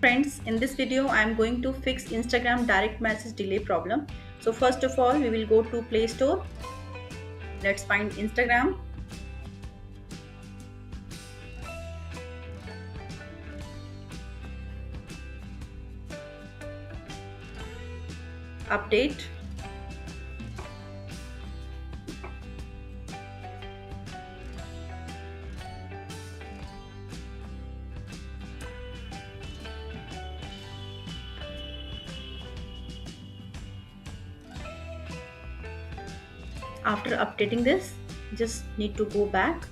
Friends, in this video I am going to fix Instagram direct message delay problem. So first of all, we will go to Play Store. Let's find Instagram. Update. After updating this, just need to go back.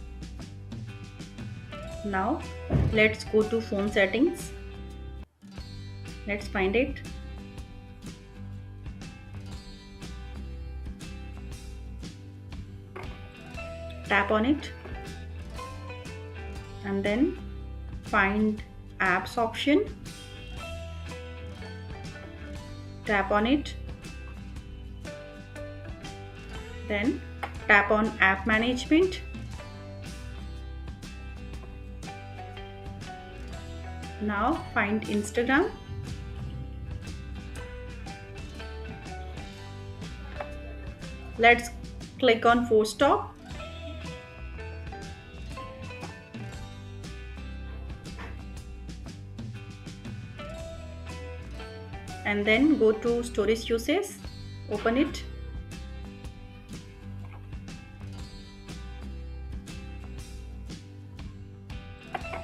Now let's go to phone settings. Let's find it. Tap on it and then find apps option. Tap on it. Then tap on app management. Now find Instagram. Let's click on force stop. And then go to storage uses. Open it.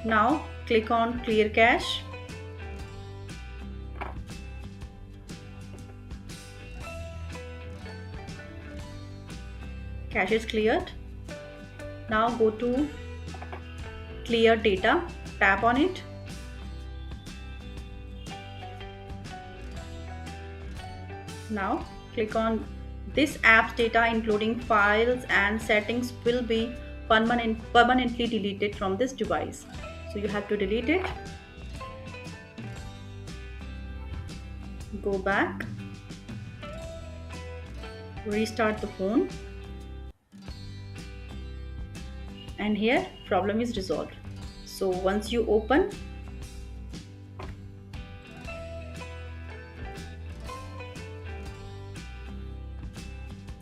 Now click on clear cache. Cache is cleared. Now go to clear data. Tap on it. Now click on this app's data including files and settings will be permanently deleted from this device. So you have to delete it. Go back. Restart the phone. And here problem is resolved. So once you open,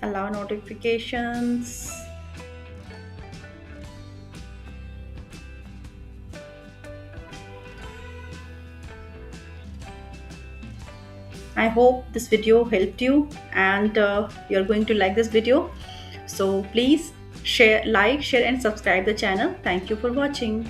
allow notifications, I hope this video helped you and you're going to like this video. So please share, like, share and subscribe the channel. Thank you for watching.